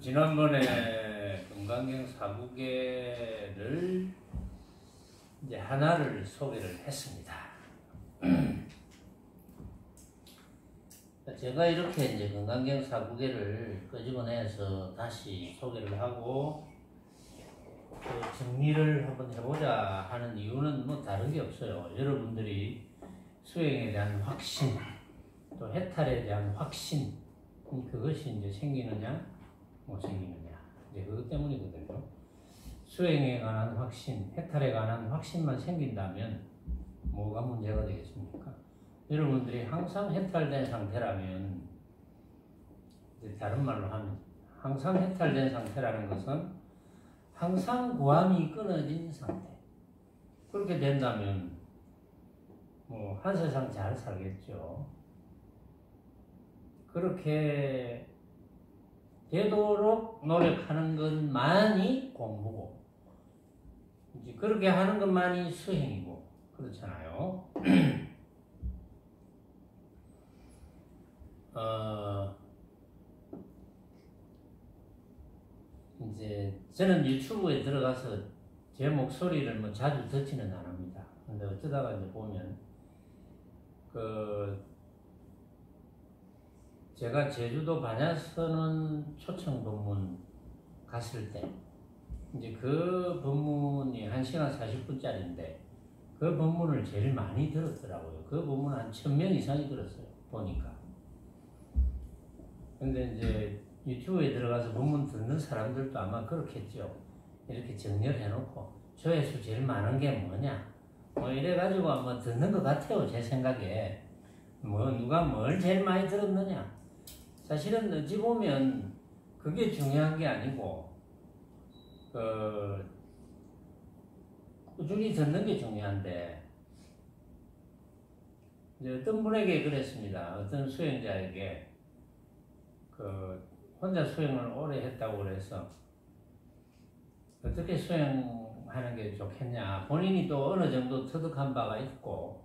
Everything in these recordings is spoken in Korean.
지난번에 금강경 4국계를 이제 하나를 소개를 했습니다. 제가 이렇게 이제 금강경 4국계를 끄집어내서 다시 소개를 하고 정리를 한번 해보자 하는 이유는 뭐 다른 게 없어요. 여러분들이 수행에 대한 확신, 또 해탈에 대한 확신, 그것이 이제 생기느냐, 못 생기느냐, 이제 그것 때문이거든요. 수행에 관한 확신, 해탈에 관한 확신만 생긴다면 뭐가 문제가 되겠습니까? 여러분들이 항상 해탈된 상태라면, 이제 다른 말로 하면, 항상 해탈된 상태라는 것은 항상 고함이 끊어진 상태. 그렇게 된다면 뭐 한 세상 잘 살겠죠. 그렇게 되도록 노력하는 것만이 공부고, 이제 그렇게 하는 것만이 수행이고, 그렇잖아요. 이제 저는 유튜브에 들어가서 제 목소리를 뭐 자주 듣지는 않습니다. 근데 어쩌다가 이제 보면 제가 제주도 반야선언 초청 법문 갔을 때 이제 그 법문이 1시간 40분짜리인데 그 법문을 제일 많이 들었더라고요. 그 법문 한 1000명 이상이 들었어요. 보니까. 근데 이제 유튜브에 들어가서 법문 듣는 사람들도 아마 그렇겠죠. 이렇게 정리를 해놓고 조회수 제일 많은 게 뭐냐 뭐 이래가지고 아마 듣는 것 같아요. 제 생각에. 뭐 누가 뭘 제일 많이 들었느냐, 사실은 어찌 보면 그게 중요한 게 아니고 꾸준히 듣는 게 중요한데, 이제 어떤 분에게 그랬습니다. 어떤 수행자에게 혼자 수행을 오래 했다고 그래서 어떻게 수행하는 게 좋겠냐, 본인이 또 어느 정도 터득한 바가 있고,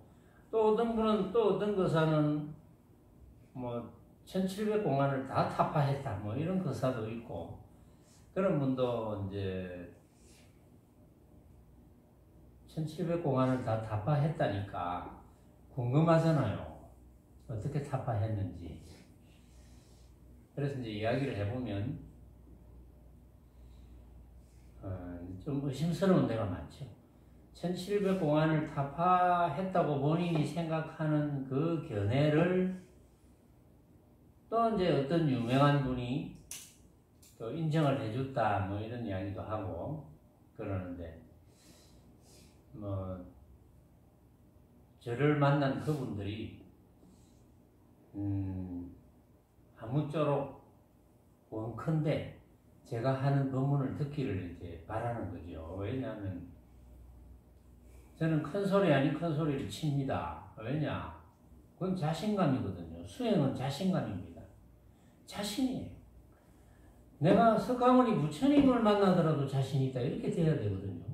또 어떤 분은 또 어떤 거사는 뭐 1700공안을 다 타파했다 뭐 이런 거사도 있고, 그런 분도 이제 1700공안을 다 타파했다니까 궁금하잖아요. 어떻게 타파했는지. 그래서 이제 이야기를 해보면 좀 의심스러운 데가 많죠. 1700공안을 타파했다고 본인이 생각하는 그 견해를 또 이제 어떤 유명한 분이 또 인정을 해줬다 뭐 이런 이야기도 하고 그러는데, 뭐 저를 만난 그분들이 아무쪼록 원컨대 제가 하는 법문을 듣기를 이제 바라는 거죠. 왜냐하면 저는 큰 소리 아닌 큰 소리를 칩니다. 왜냐? 그건 자신감이거든요. 수행은 자신감입니다. 자신이에요. 내가 석가모니 부처님을 만나더라도 자신이 있다 이렇게 돼야 되거든요.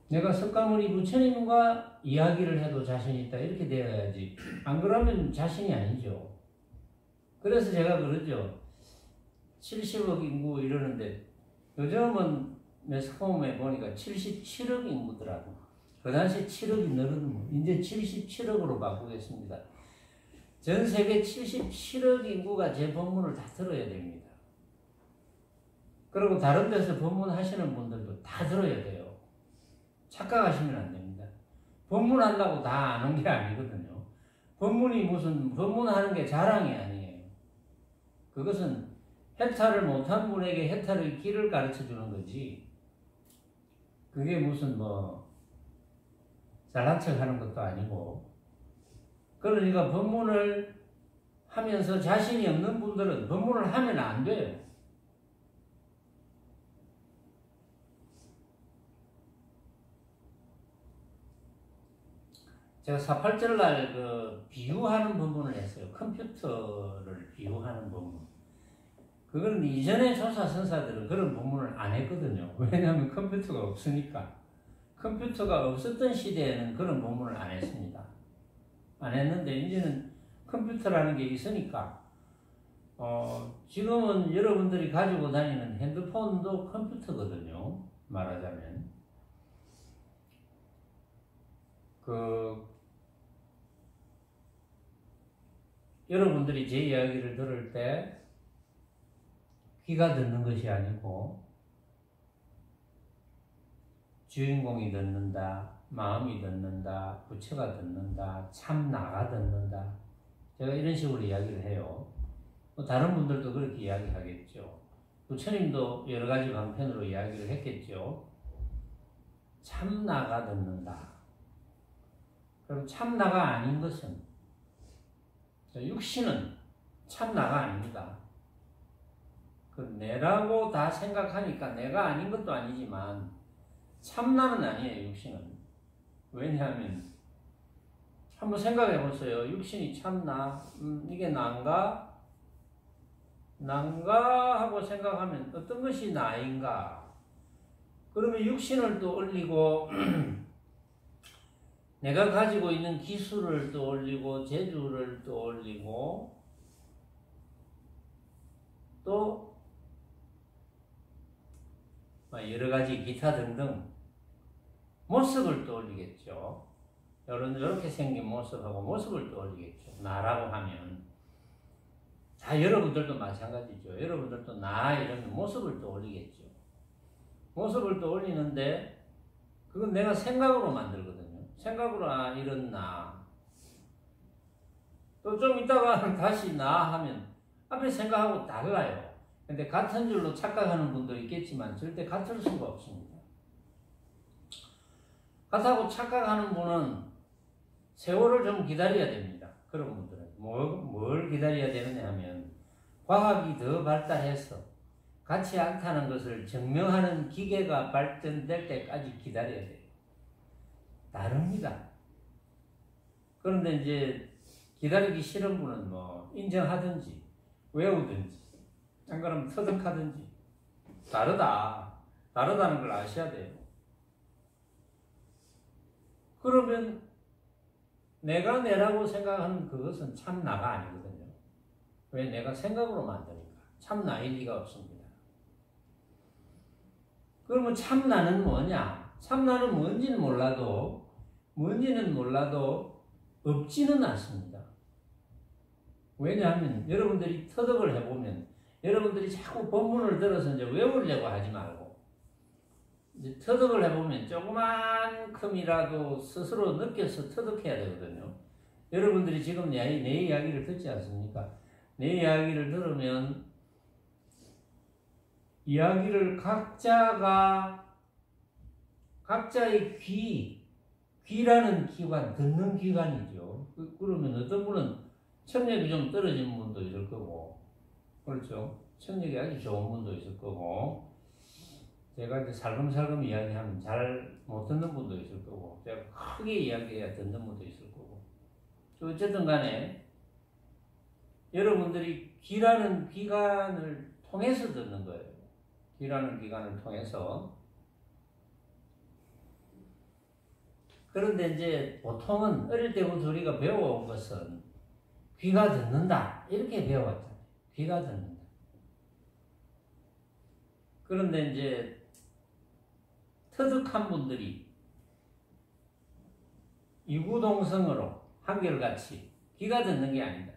내가 석가모니 부처님과 이야기를 해도 자신이 있다 이렇게 되어야지, 안 그러면 자신이 아니죠. 그래서 제가 그러죠. 70억 인구 이러는데 요즘은 매스컴에 보니까 77억 인구더라고. 그 당시 7억이 늘었는, 이제 77억으로 바꾸겠습니다. 전 세계 77억 인구가 제 법문을 다 들어야 됩니다. 그리고 다른 데서 법문하시는 분들도 다 들어야 돼요. 착각하시면 안 됩니다. 법문한다고 다 아는 게 아니거든요. 법문이 무슨 법문하는 게 자랑이 아니에요. 그것은 해탈을 못한 분에게 해탈의 길을 가르쳐 주는 거지, 그게 무슨 뭐 잘난 척 하는 것도 아니고. 그러니까 법문을 하면서 자신이 없는 분들은 법문을 하면 안 돼요. 제가 4.8절 날 비유하는 법문을 했어요. 컴퓨터를 비유하는 법문. 그건 이전에 조사 선사들은 그런 법문을 안 했거든요. 왜냐하면 컴퓨터가 없으니까. 컴퓨터가 없었던 시대에는 그런 법문을 안 했습니다. 안 했는데 이제는 컴퓨터라는 게 있으니까 지금은 여러분들이 가지고 다니는 핸드폰도 컴퓨터거든요. 말하자면 여러분들이 제 이야기를 들을 때 귀가 듣는 것이 아니고 주인공이 듣는다, 마음이 듣는다, 부처가 듣는다, 참나가 듣는다. 제가 이런 식으로 이야기를 해요. 다른 분들도 그렇게 이야기하겠죠. 부처님도 여러 가지 방편으로 이야기를 했겠죠. 참나가 듣는다. 그럼 참나가 아닌 것은 육신은 참나가 아닙니다. 내라고 다 생각하니까 내가 아닌 것도 아니지만 참나는 아니에요. 육신은. 왜냐하면 한번 생각해 보세요. 육신이 참나? 이게 난가? 난가 하고 생각하면 어떤 것이 나인가? 그러면 육신을 또 올리고 내가 가지고 있는 기술을 또 올리고 재주를 또 올리고 또 여러 가지 기타 등등 모습을 또 올리겠죠. 이렇게 생긴 모습하고 모습을 또 올리겠죠. 나라고 하면 다 여러분들도 마찬가지죠. 여러분들도 나 이러면 모습을 또 올리겠죠. 모습을 또 올리는데 그건 내가 생각으로 만들거든요. 생각으로 이런 나. 또 좀 있다가 다시 나 하면 앞에 생각하고 달라요. 근데 같은 줄로 착각하는 분도 있겠지만 절대 같을 수가 없습니다. 같다고 착각하는 분은 세월을 좀 기다려야 됩니다. 그런 분들은. 뭘 기다려야 되느냐 하면 과학이 더 발달해서 같이 않다는 것을 증명하는 기계가 발전될 때까지 기다려야 돼요. 다릅니다. 그런데 이제 기다리기 싫은 분은 인정하든지 외우든지 안 그러면 터득하든지 다르다는 걸 아셔야 돼요. 그러면 내가 내라고 생각하는 그것은 참 나가 아니거든요. 왜? 내가 생각으로 만드니까. 참 나일 리가 없습니다. 그러면 참 나는 뭐냐? 참 나는 뭔지는 몰라도 없지는 않습니다. 왜냐하면 여러분들이 터득을 해보면 여러분들이 자꾸 본문을 들어서 이제 외우려고 하지 말고 이제 터득을 해보면 조그만큼이라도 스스로 느껴서 터득해야 되거든요. 여러분들이 지금 내 이야기를 듣지 않습니까? 내 이야기를 들으면 이야기를 각자의 귀라는 기관, 듣는 기관이죠. 그러면 어떤 분은 청력이 좀 떨어진 분도 있을 거고, 그렇죠? 청력이 아주 좋은 분도 있을 거고, 제가 이제 살금살금 이야기하면 잘 못 듣는 분도 있을 거고, 제가 크게 이야기해야 듣는 분도 있을 거고. 어쨌든 간에, 여러분들이 귀라는 기관을 통해서 듣는 거예요. 귀라는 기관을 통해서. 그런데 이제 보통은 어릴 때부터 우리가 배워온 것은 귀가 듣는다. 이렇게 배워왔잖아요. 귀가 듣는다. 그런데 이제 터득한 분들이 이구동성으로 한결같이 귀가 듣는 게 아니다.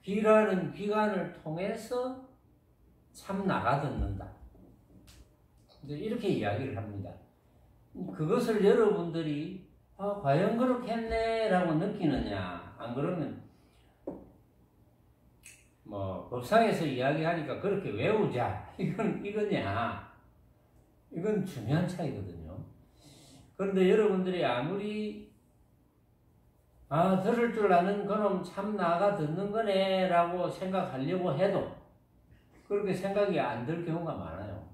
귀라는 기관을 통해서 참 나가 듣는다. 이렇게 이야기를 합니다. 그것을 여러분들이 과연 그렇겠네 라고 느끼느냐, 안 그러면 법상에서 이야기하니까 그렇게 외우자 이거냐, 이건 중요한 차이거든요. 그런데 여러분들이 아무리 들을 줄 아는 그놈 참 나가 듣는 거네 라고 생각하려고 해도 그렇게 생각이 안 들 경우가 많아요.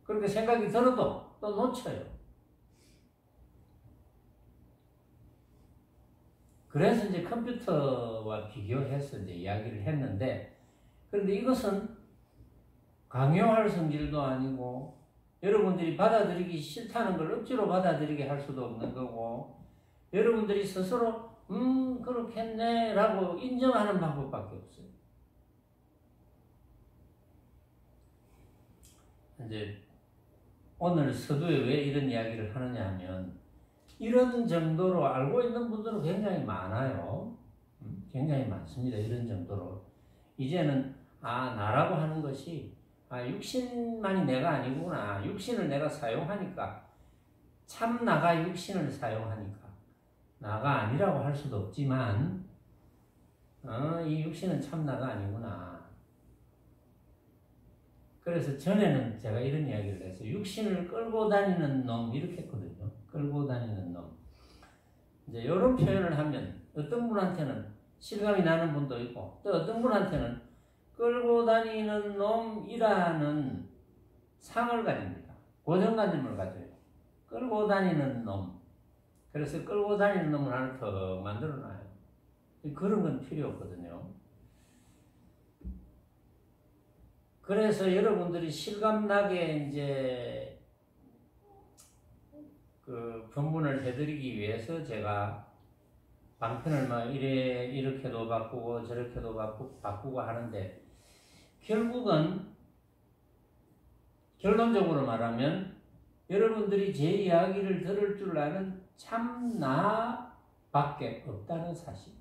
그렇게 생각이 들어도 또 놓쳐요. 그래서 이제 컴퓨터와 비교해서 이제 이야기를 했는데, 그런데 이것은 강요할 성질도 아니고, 여러분들이 받아들이기 싫다는 걸 억지로 받아들이게 할 수도 없는 거고, 여러분들이 스스로 그렇겠네 라고 인정하는 방법밖에 없어요. 이제 오늘 서두에 왜 이런 이야기를 하느냐 하면 이런 정도로 알고 있는 분들은 굉장히 많아요. 굉장히 많습니다. 이런 정도로. 이제는 나라고 하는 것이 육신만이 내가 아니구나. 육신을 내가 사용하니까 참 나가 육신을 사용하니까 나가 아니라고 할 수도 없지만 이 육신은 참 나가 아니구나. 그래서 전에는 제가 이런 이야기를 해서 육신을 끌고 다니는 놈 이렇게 했거든요. 끌고 다니는 놈. 이제 이런 표현을 하면 어떤 분한테는 실감이 나는 분도 있고 또 어떤 분한테는 끌고 다니는 놈이라는 상을 가집니다. 고정관념을 가져요. 끌고 다니는 놈. 그래서 끌고 다니는 놈을 하나 더 만들어놔요. 그런 건 필요 없거든요. 그래서 여러분들이 실감나게 이제 그 본문을 해드리기 위해서 제가 방편을 막 이렇게도 바꾸고 저렇게도 바꾸고 하는데 결론적으로 말하면 여러분들이 제 이야기를 들을 줄 아는 참 나밖에 없다는 사실.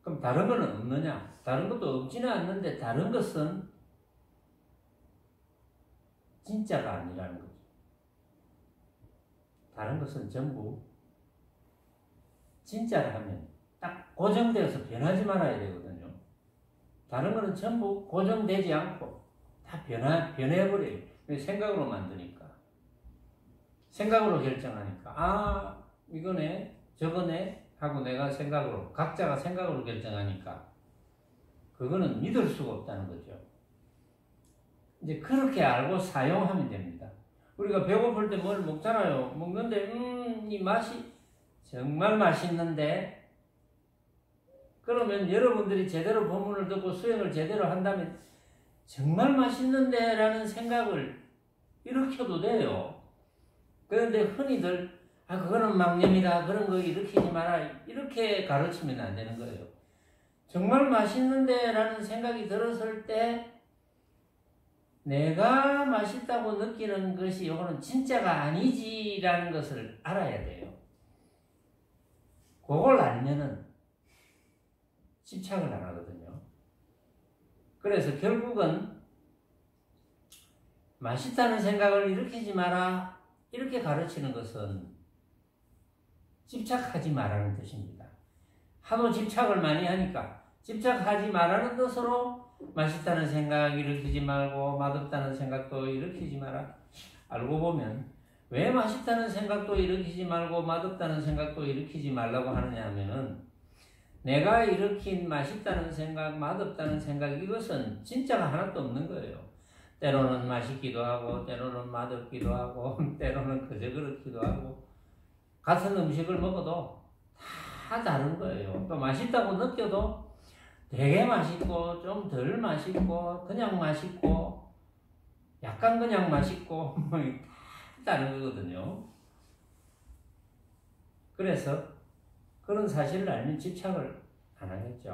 그럼 다른 거는 없느냐? 다른 것도 없지는 않는데 다른 것은 진짜가 아니라는 거죠. 다른 것은 전부 진짜를 하면 딱 고정되어서 변하지 말아야 되거든요. 다른 거는 전부 고정되지 않고 다 변해버려요. 생각으로 만드니까. 생각으로 결정하니까. 이거네, 저거네 하고 내가 생각으로, 각자가 생각으로 결정하니까 그거는 믿을 수가 없다는 거죠. 이제 그렇게 알고 사용하면 됩니다. 우리가 배고플 때 뭘 먹잖아요. 먹는데 이 맛이 정말 맛있는데 그러면 여러분들이 제대로 본문을 듣고 수행을 제대로 한다면 정말 맛있는데 라는 생각을 일으켜도 돼요. 그런데 흔히들 그거는 망념이다. 그런 거 일으키지 마라. 이렇게 가르치면 안 되는 거예요. 정말 맛있는데 라는 생각이 들었을 때 내가 맛있다고 느끼는 것이 이거는 진짜가 아니지라는 것을 알아야 돼요. 그걸 알면은 집착을 안 하거든요. 그래서 결국은 맛있다는 생각을 일으키지 마라 이렇게 가르치는 것은 집착하지 말라는 뜻입니다. 하도 집착을 많이 하니까 집착하지 말라는 뜻으로 맛있다는 생각 일으키지 말고 맛없다는 생각도 일으키지 마라. 알고 보면 왜 맛있다는 생각도 일으키지 말고 맛없다는 생각도 일으키지 말라고 하느냐 하면은 내가 일으킨 맛있다는 생각, 맛없다는 생각 이것은 진짜가 하나도 없는 거예요. 때로는 맛있기도 하고 때로는 맛없기도 하고 때로는 그저 그렇기도 하고 같은 음식을 먹어도 다 다른 거예요. 또 맛있다고 느껴도 되게 맛있고 좀 덜 맛있고 그냥 맛있고 약간 그냥 맛있고 다 다른 거거든요. 그래서 그런 사실을 알면 집착을 안 하겠죠.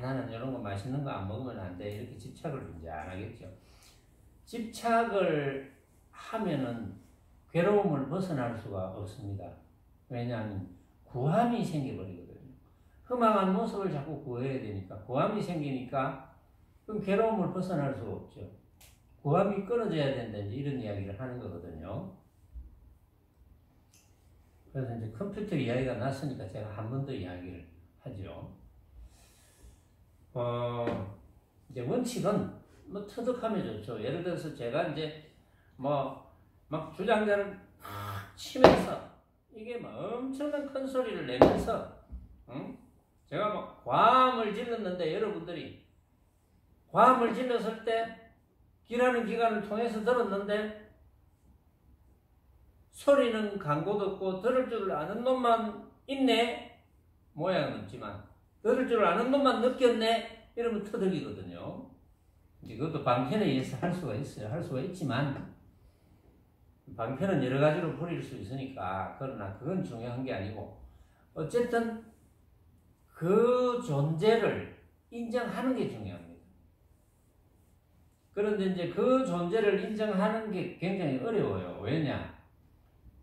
나는 이런 거 맛있는 거 안 먹으면 안 돼. 이렇게 집착을 이제 안 하겠죠. 집착을 하면은 괴로움을 벗어날 수가 없습니다. 왜냐하면 구함이 생겨버리거든요. 흠악한 모습을 자꾸 구해야 되니까 구함이 생기니까 그럼 괴로움을 벗어날 수가 없죠. 구함이 끊어져야 된다 이런 이야기를 하는 거거든요. 그래서 이제 컴퓨터 이야기가 났으니까 제가 한 번 더 이야기를 하죠. 이제 원칙은 터득하면 좋죠. 예를 들어서 제가 이제 막 주장자를 치면서 이게 엄청난 큰 소리를 내면서 제가 막 과음을 질렀는데 여러분들이 과음을 질렀을 때 귀라는 기관을 통해서 들었는데 소리는 광고도 없고 들을 줄 아는 놈만 있네 모양은 없지만 들을 줄 아는 놈만 느꼈네 이러면 터득이거든요. 이것도 방편에 의해서 할 수가 있어요. 할 수가 있지만 방편은 여러 가지로 부릴 수 있으니까 그러나 그건 중요한 게 아니고 어쨌든 그 존재를 인정하는 게 중요합니다. 그런데 이제 그 존재를 인정하는 게 굉장히 어려워요. 왜냐?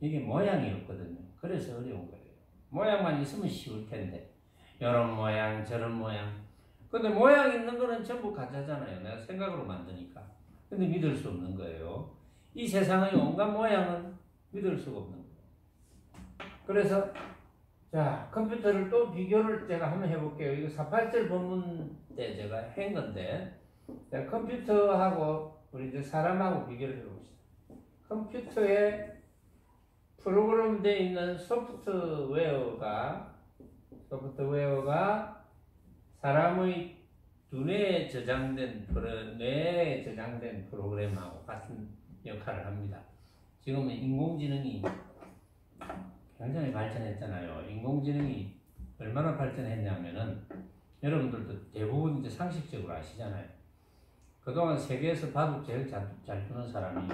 이게 모양이 없거든요. 그래서 어려운 거예요. 모양만 있으면 쉬울 텐데 이런 모양 저런 모양. 근데 모양 있는 거는 전부 가짜잖아요. 내가 생각으로 만드니까. 근데 믿을 수 없는 거예요. 이 세상의 온갖 모양은 믿을 수가 없는 거예요. 그래서 자, 컴퓨터를 또 비교를 제가 한번 해볼게요. 이거 487 본문 때 제가 한 건데, 자, 컴퓨터하고 우리 이제 사람하고 비교를 해봅시다. 컴퓨터에 프로그램되어 있는 소프트웨어가 사람의 두뇌에 저장된 뇌에 저장된 프로그램하고 같은 역할을 합니다. 지금은 인공지능이 굉장히 발전했잖아요. 인공지능이 얼마나 발전했냐면은 여러분들도 대부분 이제 상식적으로 아시잖아요. 그동안 세계에서 바둑 제일 잘 두는 사람이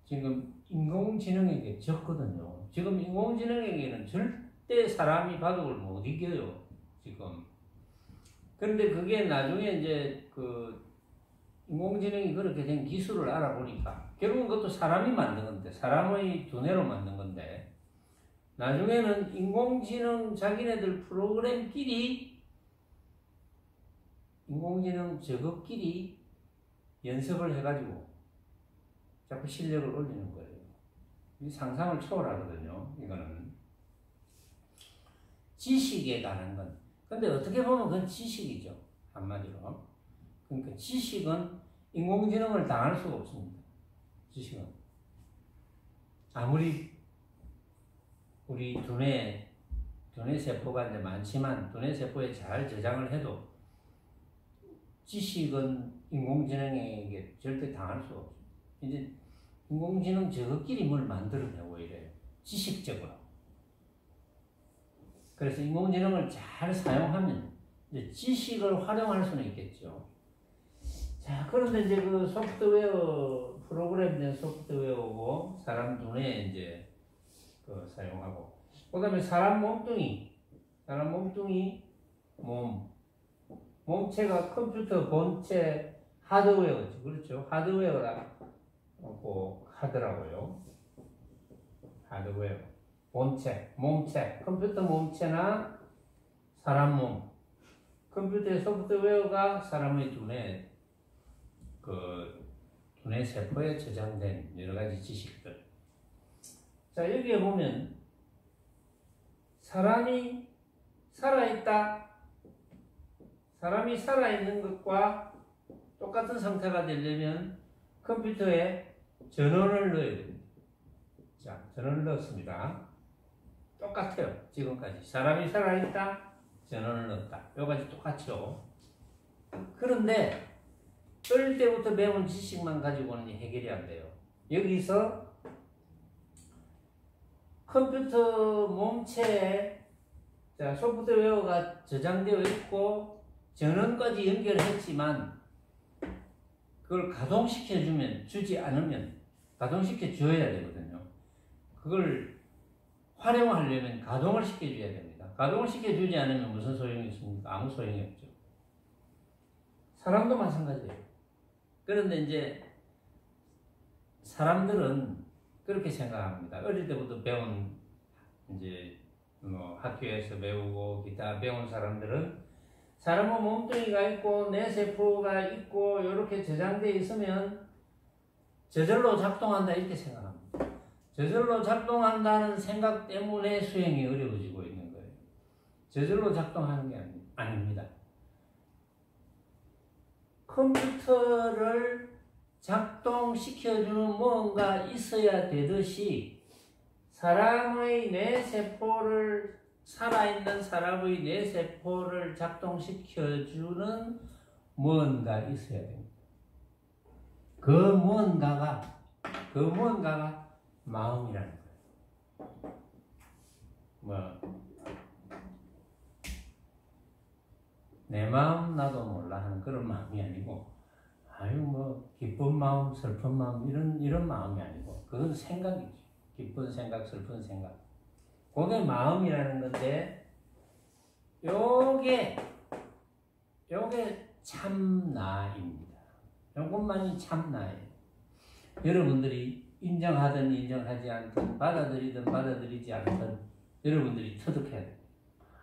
지금 인공지능에게 졌거든요. 지금 인공지능에게는 절대 사람이 바둑을 못 이겨요. 지금. 그런데 그게 나중에 이제 그 인공지능이 그렇게 된 기술을 알아보니까 결국은 그것도 사람이 만든 건데, 사람의 두뇌로 만든 건데, 나중에는 인공지능 자기네들 프로그램끼리 인공지능 저것끼리 연습을 해가지고 자꾸 실력을 올리는 거예요. 이 상상을 초월하거든요. 이거는 지식에 관한 건. 근데 어떻게 보면 그건 지식이죠. 한마디로. 그러니까 지식은 인공지능을 당할 수가 없습니다. 지식은 아무리 우리 두뇌 세포가 이제 많지만 두뇌 세포에 잘 저장을 해도 지식은 인공지능에게 절대 당할 수 없어요. 이제 인공지능 저것끼리 뭘 만들어내고 이래요. 지식적으로. 그래서 인공지능을 잘 사용하면 이제 지식을 활용할 수는 있겠죠. 자, 그런데 이제 그 소프트웨어, 프로그램된 소프트웨어고 사람 두뇌에 이제 그 사용하고, 그 다음에 사람 몸뚱이, 몸체가 컴퓨터 본체 하드웨어죠. 그렇죠. 하드웨어라고 하더라고요. 하드웨어. 몸체. 컴퓨터 몸체나 사람 몸. 컴퓨터의 소프트웨어가 사람의 두뇌 세포에 저장된 여러 가지 지식들. 자, 여기에 보면 사람이 살아있다. 사람이 살아있는 것과 똑같은 상태가 되려면 컴퓨터에 전원을 넣어야 됩니다. 자, 전원을 넣었습니다. 똑같아요. 지금까지. 사람이 살아있다. 전원을 넣었다. 여기까지 똑같죠. 그런데 어릴 때부터 배운 지식만 가지고는 해결이 안 돼요. 여기서 컴퓨터 몸체에 소프트웨어가 저장되어 있고 전원까지 연결했지만 그걸 주지 않으면 가동시켜 줘야 되거든요. 그걸 활용하려면 가동을 시켜줘야 됩니다. 가동을 시켜주지 않으면 무슨 소용이 있습니까? 아무 소용이 없죠. 사람도 마찬가지예요. 그런데 이제 사람들은 그렇게 생각합니다. 어릴 때부터 배운 이제 학교에서 배우고 기타 배운 사람들은 사람은 몸뚱이가 있고 뇌세포가 있고 이렇게 저장되어 있으면 저절로 작동한다 이렇게 생각합니다. 저절로 작동한다는 생각 때문에 수행이 어려워지고 있는 거예요. 저절로 작동하는 게 아닙니다. 컴퓨터를 작동시켜주는 뭔가 있어야 되듯이 사람의 뇌세포를 살아있는 사람의 뇌세포를 작동시켜주는 뭔가 있어야 됩니다. 그 뭔가가 마음이라는 거예요. 내 마음 나도 몰라 하는 그런 마음이 아니고 아유 뭐 기쁜 마음, 슬픈 마음 이런 마음이 아니고 그건 생각이죠. 기쁜 생각, 슬픈 생각. 그게 마음이라는 건데 요게 참나입니다. 요것만이 참나예요. 여러분들이 인정하든 인정하지 않든 받아들이든 받아들이지 않든 여러분들이 터득해야 돼요.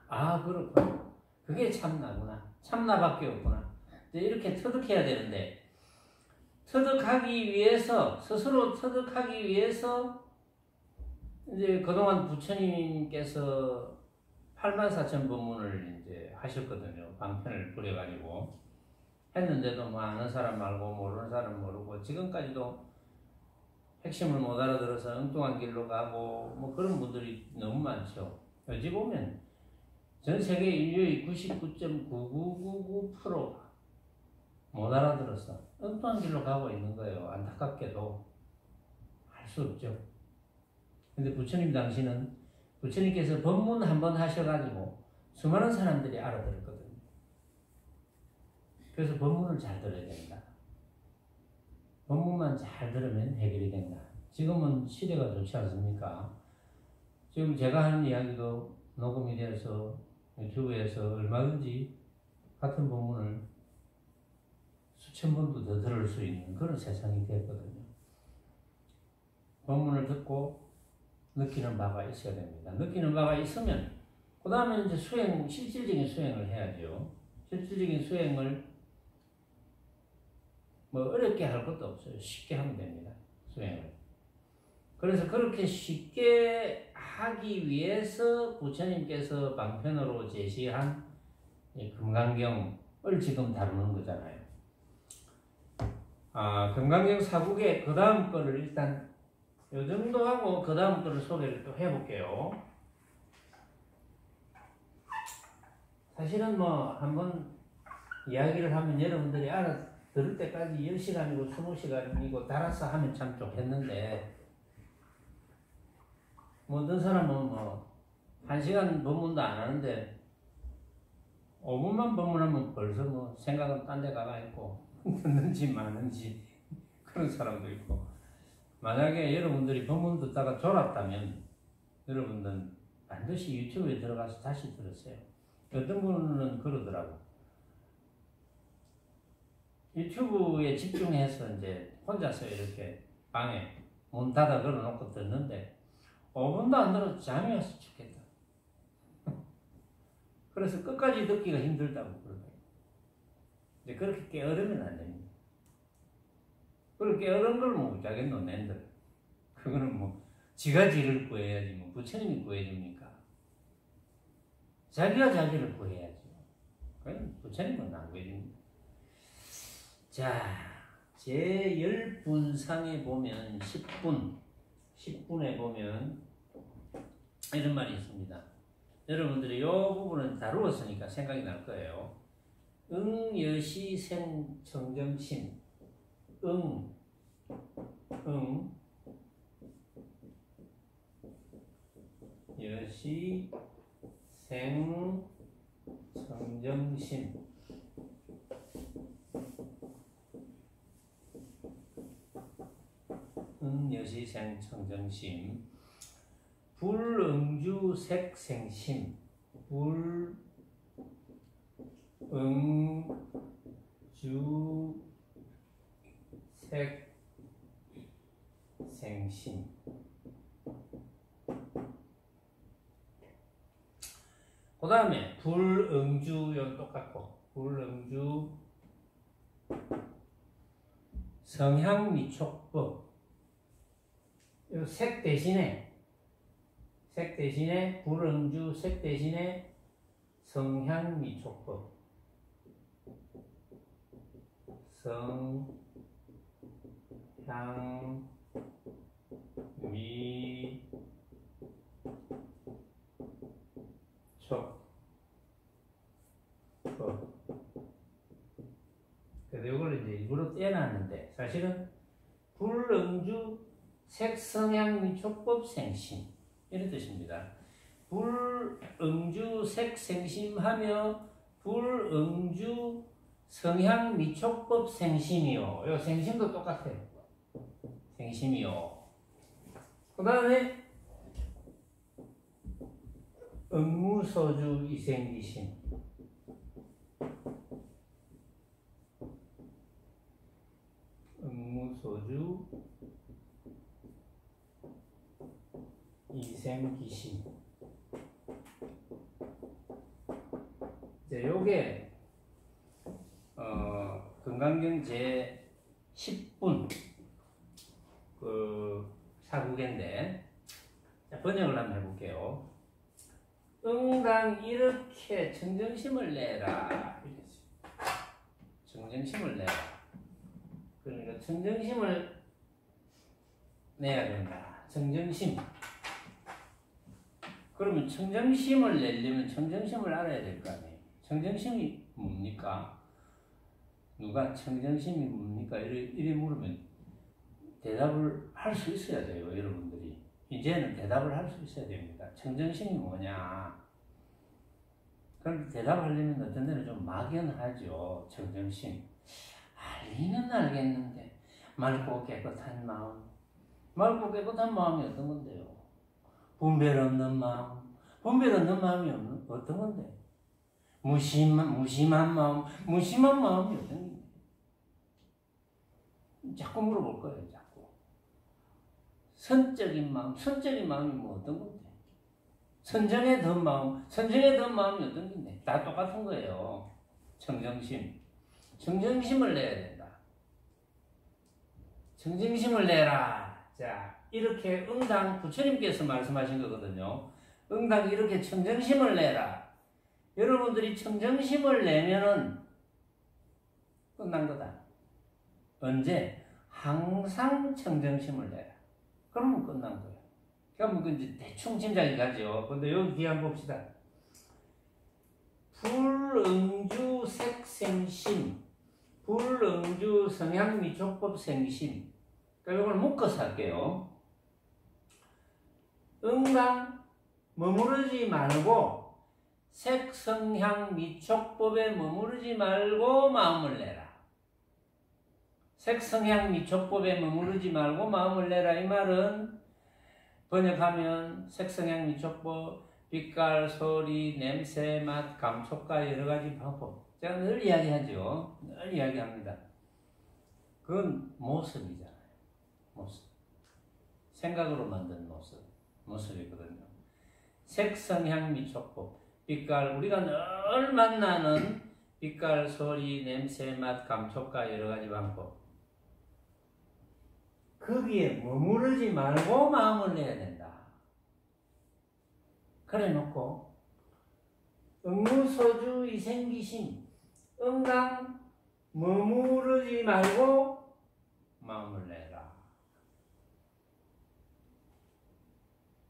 아 그렇구나. 그게 참나구나. 참나밖에 없구나. 이렇게 터득해야 되는데 터득하기 위해서 스스로 터득하기 위해서 이제 그동안 부처님께서 84,000법문을 이제 하셨거든요. 방편을 뿌려가지고 했는데도 뭐 아는 사람 말고 모르는 사람 모르고 지금까지도 핵심을 못 알아들어서 엉뚱한 길로 가고 뭐 그런 분들이 너무 많죠. 어찌 보면 전 세계 인류의 99.9999%가 못 알아들어서 엉뚱한 길로 가고 있는 거예요. 안타깝게도 할 수 없죠. 근데 부처님 당시는 부처님께서 법문 한번 하셔가지고 수많은 사람들이 알아들었거든요. 그래서 법문을 잘 들어야 된다. 법문만 잘 들으면 해결이 된다. 지금은 시대가 좋지 않습니까? 지금 제가 하는 이야기도 녹음이 돼서 유튜브에서 얼마든지 같은 법문을 수천 번도 더 들을 수 있는 그런 세상이 됐거든요. 법문을 듣고 느끼는 바가 있어야 됩니다. 느끼는 바가 있으면 그 다음에 이제 실질적인 수행을 해야죠. 실질적인 수행을 뭐 어렵게 할 것도 없어요. 쉽게 하면 됩니다. 수행을. 그래서 그렇게 쉽게 하기 위해서 부처님께서 방편으로 제시한 금강경을 지금 다루는 거잖아요. 금강경 사국의 그 다음 거를 일단 이 정도 하고 그 다음 거를 소개를 또 해볼게요. 사실은 뭐 한번 이야기를 하면 여러분들이 알아들을 때까지 10시간이고 20시간이고 달아서 하면 참 좋겠는데 뭐 어떤 사람은 뭐 1시간 법문도 안 하는데 5분만 법문하면 벌써 뭐 생각은 딴 데 가가 있고 듣는지 마는지 그런 사람도 있고 만약에 여러분들이 법문 듣다가 졸았다면 여러분들은 반드시 유튜브에 들어가서 다시 들으세요. 어떤 분은 그러더라고. 유튜브에 집중해서 이제 혼자서 이렇게 방에 문 닫아 걸어놓고 듣는데 5분도 안 들어도 잠이 와서 죽겠다. 그래서 끝까지 듣기가 힘들다고 그러더라고요. 이제 그렇게 게으르면 안 됩니다. 그렇게 게으른 걸 못 자겠노, 낸들. 그거는 뭐, 지가 지를 구해야지, 뭐, 부처님이 구해줍니까? 자기가 자기를 구해야지. 그건 부처님은 안 구해줍니다. 자, 제 10분상에 보면 10분에 보면 이런 말이 있습니다. 여러분들이 이 부분은 다루었으니까 생각이 날 거예요. 응여시생청정심 여시생청정심 여시생청정심 불응주색생심 불응주색생심 그 다음에 불응주요 똑같고 불응주 성향미촉법 색 대신에 불응주 색 대신에 성향미촉법 성향미촉법 그래서 이걸 이제 일부러 떼놨는데 사실은 불응주 색성향미촉법 생심 이런 뜻입니다. 불응주 색생심하며 불응주 성향 미촉법 생심이요. 요 생심도 똑같아요. 생심이요. 그 다음에 응무소주 이생기심. 응무소주 이생기심. 이제 요게 건강경 제 10분 그 사국인데 번역을 한번 해볼게요. 응당 이렇게 청정심을 내라. 청정심을 내라. 그러니까 청정심을 내야 된다. 청정심. 그러면 청정심을 내려면 청정심을 알아야 될 거 아니에요. 청정심이 뭡니까? 누가 청정심이 뭡니까? 이래 물으면 대답을 할 수 있어야 돼요, 여러분들이. 이제는 대답을 할 수 있어야 됩니다. 청정심이 뭐냐? 그런데 대답하려면 어떤 데는 좀 막연하죠. 청정심. 알기는 알겠는데 맑고 깨끗한 마음. 맑고 깨끗한 마음이 어떤 건데요? 분별 없는 마음. 분별 없는 마음이 어떤 건데? 무심한 마음. 무심한 마음이 어떤 건데? 자꾸 물어볼 거예요, 자꾸. 선적인 마음. 선적인 마음이 뭐 어떤 건데? 선정에 든 마음. 선정에 든 마음이 어떤 건데? 다 똑같은 거예요. 청정심. 청정심을 내야 된다. 청정심을 내라. 자, 이렇게 응당 부처님께서 말씀하신 거거든요. 응당 이렇게 청정심을 내라. 여러분들이 청정심을 내면은 끝난 거다. 언제? 항상 청정심을 내라. 그러면 끝난 거예요. 그러면 이제 대충 짐작이 가죠. 근데 여기 뒤에 한번 봅시다. 불응주 색생심, 불응주 성향미촉법 생심. 그러니까 이걸 묶어서 할게요. 응당 머무르지 말고 색성향미촉법에 머무르지 말고 마음을 내라. 색성향미촉법에 머무르지 말고 마음을 내라. 이 말은 번역하면 색성향미촉법, 빛깔, 소리, 냄새, 맛, 감촉과 여러 가지 방법. 제가 늘 이야기하죠. 늘 이야기합니다. 그건 모습이잖아요. 모습. 생각으로 만든 모습이거든요. 색성향미촉법, 빛깔, 우리가 늘 만나는 빛깔, 소리, 냄새, 맛, 감촉과 여러 가지 방법. 거기에 머무르지 말고 마음을 내야 된다. 그래 놓고 응무소주 이생기심, 응당 머무르지 말고 마음을 내라.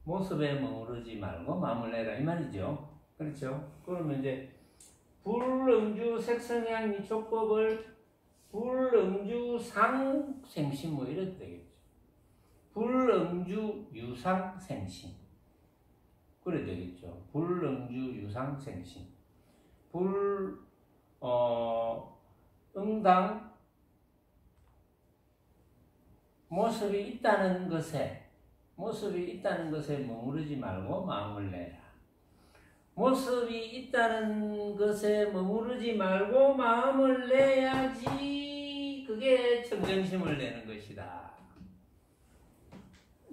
모습에 머무르지 말고 마음을 내라 이 말이죠. 그렇죠? 그러면 이제 불응주 색성향 미촉법을 불응주 상생심 뭐 이래도 되겠죠. 불응주 유상생심 그래 되겠죠. 불응주 유상생심 응당 모습이 있다는 것에 머무르지 말고 마음을 내라. 모습이 있다는 것에 머무르지 말고 마음을 내야지 그게 청정심을 내는 것이다.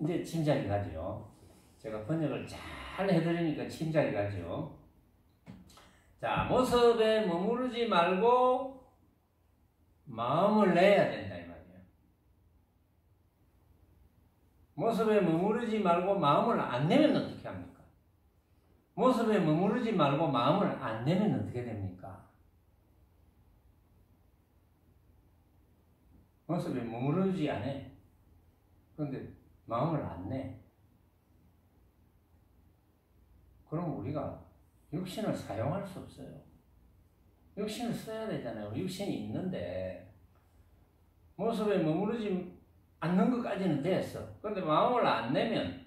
이제 짐작이 가죠. 제가 번역을 잘 해드리니까 짐작이 가죠. 자, 모습에 머무르지 말고 마음을 내야 된다 이 말이에요. 모습에 머무르지 말고 마음을 안 내면 어떻게 합니까? 모습에 머무르지 말고 마음을 안 내면 어떻게 됩니까? 모습에 머무르지 않아. 그런데 마음을 안 내. 그럼 우리가 육신을 사용할 수 없어요. 육신을 써야 되잖아요. 육신이 있는데 모습에 머무르지 않는 것까지는 됐어. 그런데 마음을 안 내면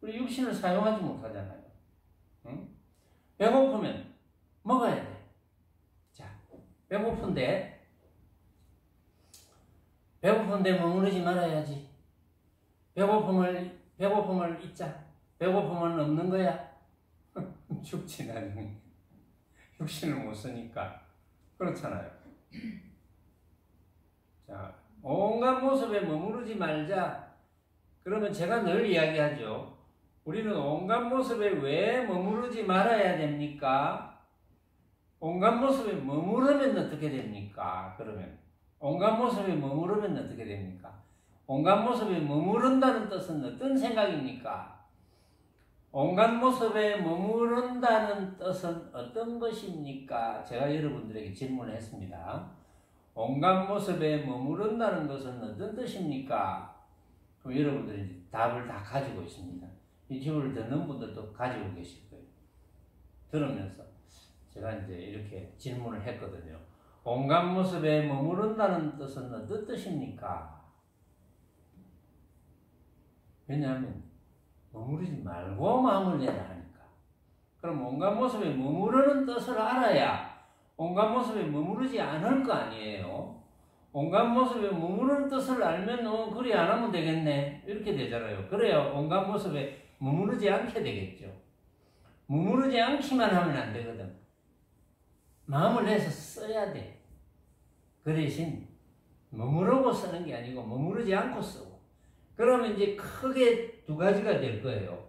우리 육신을 사용하지 못하잖아요. 응? 배고프면 먹어야 돼. 자, 배고픈데 머무르지 말아야지. 배고픔을 잊자. 배고픔은 없는 거야. 죽지 나중에. 육신을 못 쓰니까. 그렇잖아요. 자, 온갖 모습에 머무르지 말자. 그러면 제가 늘 이야기하죠. 우리는 온갖 모습에 왜 머무르지 말아야 됩니까? 온갖 모습에 머무르면 어떻게 됩니까? 그러면 온갖 모습에 머무르면 어떻게 됩니까? 온갖 모습에 머무른다는 뜻은 어떤 생각입니까? 온갖 모습에 머무른다는 뜻은 어떤 것입니까? 제가 여러분들에게 질문을 했습니다. 온갖 모습에 머무른다는 것은 어떤 뜻입니까? 그럼 여러분들이 답을 다 가지고 있습니다. 유튜브를 듣는 분들도 가지고 계실 거예요. 들으면서 제가 이제 이렇게 질문을 했거든요. 온갖 모습에 머무른다는 뜻은 어떤 뜻입니까? 왜냐하면 머무르지 말고 마음을 내라 하니까. 그럼 온갖 모습에 머무르는 뜻을 알아야 온갖 모습에 머무르지 않을 거 아니에요. 온갖 모습에 머무르는 뜻을 알면 그리 안 하면 되겠네 이렇게 되잖아요. 그래야 온갖 모습에 머무르지 않게 되겠죠. 머무르지 않기만 하면 안 되거든. 마음을 내서 써야 돼. 그 대신 머무르고 쓰는 게 아니고 머무르지 않고 쓰고. 그러면 이제 크게 두 가지가 될 거예요.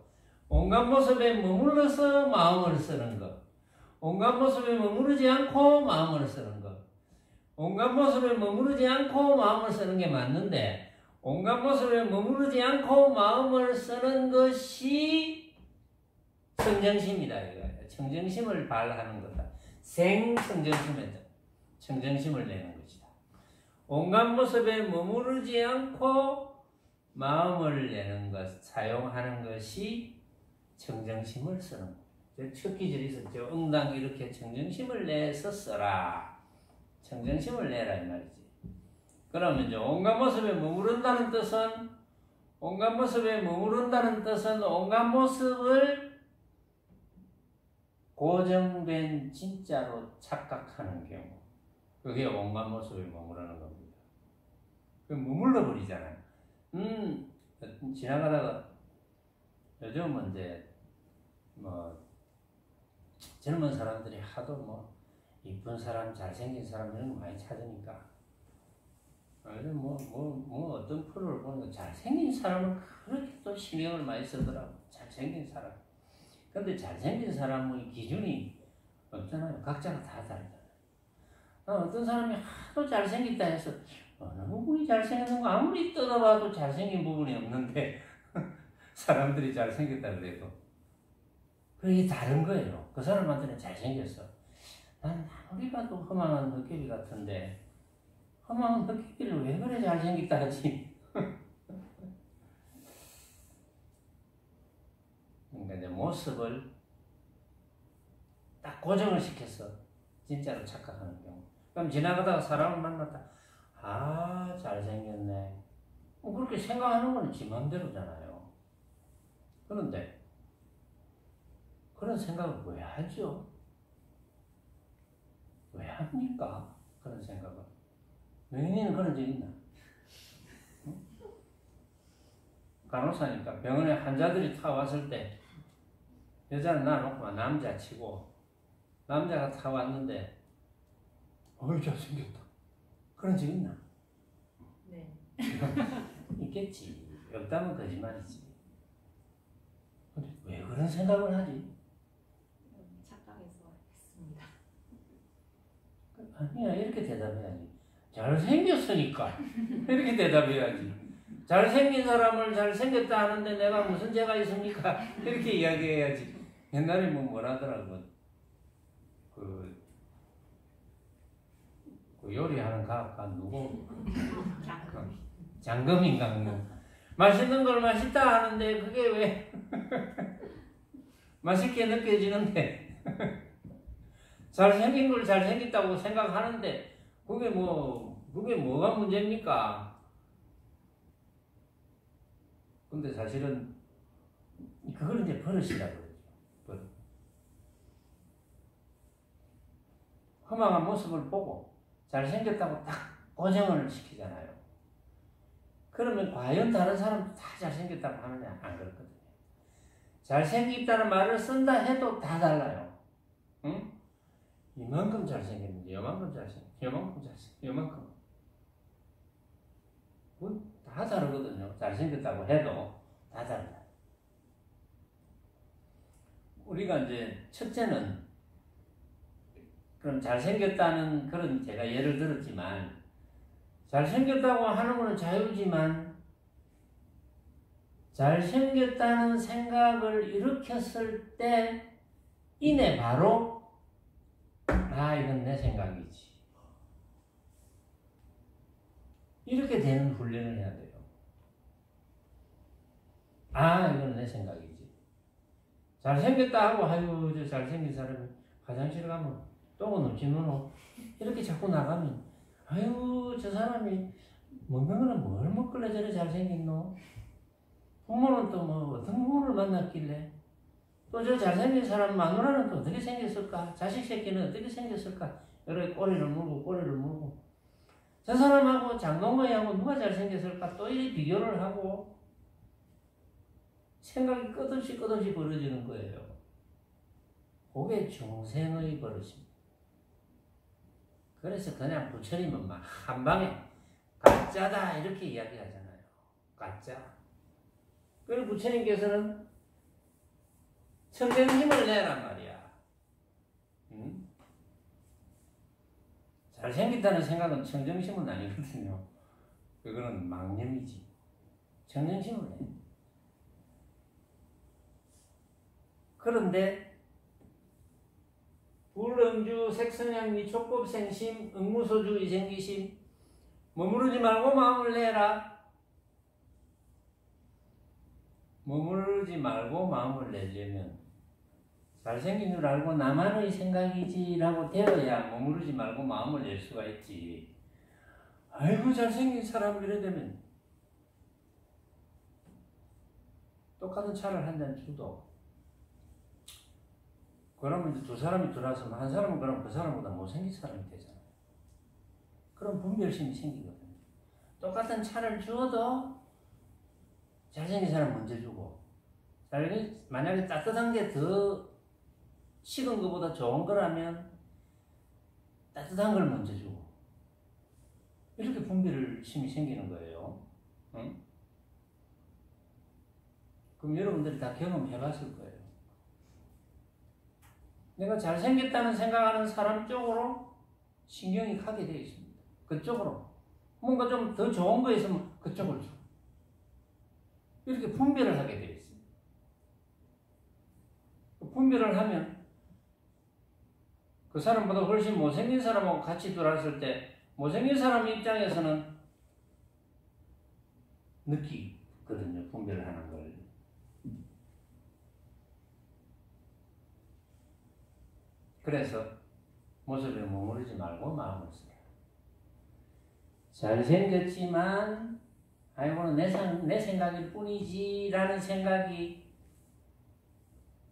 온갖 모습에 머물러서 마음을 쓰는 것. 온갖 모습에 머무르지 않고 마음을 쓰는 것. 온갖 모습에 머무르지 않고 마음을 쓰는 게 맞는데 온갖 모습에 머무르지 않고 마음을 쓰는 것이 청정심이다. 이거예요. 청정심을 발하는 거다. 생청정심에다. 청정심을 내는 것이다. 온갖 모습에 머무르지 않고 마음을 내는 것, 사용하는 것이 청정심을 쓰는 것. 첫 기절이 있었죠. 응당 이렇게 청정심을 내서 써라. 청정심을 내라 이 말이지. 그러면 이제 온갖 모습에 머무른다는 뜻은 온갖 모습을 고정된 진짜로 착각하는 경우. 그게 온갖 모습에 머무르는 겁니다. 머물러 버리잖아요. 지나가다가 요즘은 이제 젊은 사람들이 하도 이쁜 사람, 잘생긴 사람 이런 거 많이 찾으니까 요즘 어떤 프로를 보니까 잘생긴 사람을 그렇게 또 신경을 많이 쓰더라고. 잘생긴 사람. 근데 잘생긴 사람의 기준이 없잖아요. 각자가 다 다르잖아요. 어떤 사람이 하도 잘생겼다 해서 어느 부분이 잘생겼는 거 아무리 뜯어봐도 잘생긴 부분이 없는데 사람들이 잘생겼다 그래도 그게 다른 거예요. 그 사람한테는 잘생겼어. 난 아무리 봐도 허망한 헛개비 같은데 허망한 헛개비를 왜 그래 잘생겼다 하지? 그러니까 이제 모습을 딱 고정을 시켜서 진짜로 착각하는 경우. 그럼 지나가다가 사람을 만났다. 아, 잘생겼네. 그렇게 생각하는 건 지 맘대로잖아요. 그런데 그런 생각을 왜 하죠? 왜 합니까? 그런 생각을. 명인이는 그런 적 있나? 응? 간호사니까 병원에 환자들이 타 왔을 때 여자는 놔놓고 남자 치고 남자가 타 왔는데 어이 잘생겼다. 그런 적 있나? 네. 있겠지. 없다면 거짓말이지. 근데 왜 그런 생각을 하지? 착각해서 했습니다. 아니야, 이렇게 대답해야지. 잘생겼으니까. 이렇게 대답해야지. 잘생긴 사람을 잘생겼다 하는데 내가 무슨 죄가 있습니까? 이렇게 이야기해야지. 옛날에 뭐라더라고. 그 요리하는 가가 누구? 장금인가 뭐. 맛있는 걸 맛있다 하는데 그게 왜 맛있게 느껴지는데 잘생긴 걸 잘생겼다고 생각하는데 그게 뭐가 문제입니까? 근데 사실은 그걸 이제 버릇이라고 그러죠. 버릇. 허망한 모습을 보고 잘생겼다고 딱 고정을 시키잖아요. 그러면 과연 다른 사람도 다 잘생겼다고 하느냐? 안 그렇거든요. 잘생겼다는 말을 쓴다 해도 다 달라요. 응? 이만큼 잘생겼는데, 요만큼 잘생겼는데, 요만큼 잘생겼는데, 요만큼. 다 다르거든요. 잘생겼다고 해도 다 달라요. 우리가 이제 첫째는 그럼 잘생겼다는 그런 제가 예를 들었지만 잘생겼다고 하는 것은 자유지만 잘생겼다는 생각을 일으켰을 때 이내 바로 이건 내 생각이지. 이렇게 되는 훈련을 해야 돼요. 이건 내 생각이지. 잘생겼다 하고 아유 저 잘생긴 사람이 화장실 가면 똥은 없지 뭐노 이렇게 자꾸 나가면 아유 저 사람이 먹는 거는 뭘 먹길래 저래 잘생겼노? 부모는 또 뭐 어떤 부모를 만났길래 또 저 잘생긴 사람 마누라는 또 어떻게 생겼을까? 자식 새끼는 어떻게 생겼을까? 이렇게 꼬리를 물고 저 사람하고 장동건이하고 누가 잘생겼을까? 또 이 비교를 하고 생각이 끝없이 벌어지는 거예요. 그게 중생의 버릇입니다. 그래서 그냥 부처님은 막 한방에 가짜다 이렇게 이야기하잖아요. 가짜. 그리고 부처님께서는 청정심을 내란 말이야. 응? 잘생겼다는 생각은 청정심은 아니거든요. 그거는 망념이지. 청정심을 내. 그런데 불응주 색성향미 촉법생심 응무소주 이생기심 머무르지 말고 마음을 내라. 머무르지 말고 마음을 내려면 잘생긴 줄 알고 나만의 생각이지 라고 되어야 머무르지 말고 마음을 낼 수가 있지. 아이고 잘생긴 사람 이래 되면 똑같은 차를 한 잔 줘도 그러면 이제 두 사람이 들어와서 한 사람은 그럼 그 사람보다 못생긴 사람이 되잖아요. 그럼 분별심이 생기거든요. 똑같은 차를 주어도 잘생긴 사람 먼저 주고 만약에 따뜻한 게 더 식은 것보다 좋은 거라면 따뜻한 걸 먼저 주고 이렇게 분별심이 생기는 거예요. 응? 그럼 여러분들이 다 경험해 봤을 거예요. 내가 잘생겼다는 생각하는 사람 쪽으로 신경이 가게 되어 있습니다. 그쪽으로. 뭔가 좀 더 좋은 거 있으면 그쪽을 줘. 이렇게 분별을 하게 되어 있습니다. 분별을 하면 그 사람보다 훨씬 못생긴 사람하고 같이 들어왔을 때 못생긴 사람 입장에서는 느끼거든요. 분별을 하는 걸. 그래서 모습에 머무르지 말고 마음을 쓰라. 잘생겼지만 아이고는 내 생각일 뿐이지 라는 생각이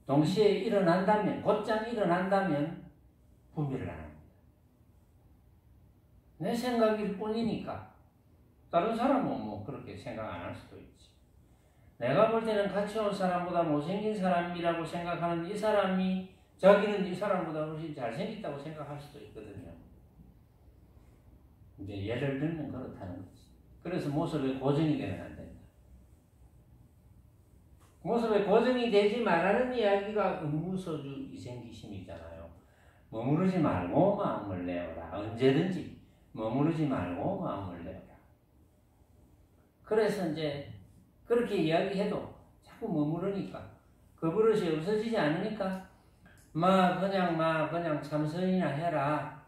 동시에 일어난다면 곧장 일어난다면 분별을 안 합니다. 내 생각일 뿐이니까 다른 사람은 뭐 그렇게 생각 안 할 수도 있지. 내가 볼 때는 같이 온 사람보다 못생긴 사람이라고 생각하는 이 사람이 자기는 이 사람보다 훨씬 잘생겼다고 생각할 수도 있거든요. 이제 예를 들면 그렇다는 거지. 그래서 모습에 고정이 되면 안 된다. 모습에 고정이 되지 말라는 이야기가 응무소주 이생기심이잖아요. 머무르지 말고 마음을 내어라. 언제든지 머무르지 말고 마음을 내어라. 그래서 이제 그렇게 이야기해도 자꾸 머무르니까 그 버릇이 없어지지 않으니까 그냥 참선이나 해라.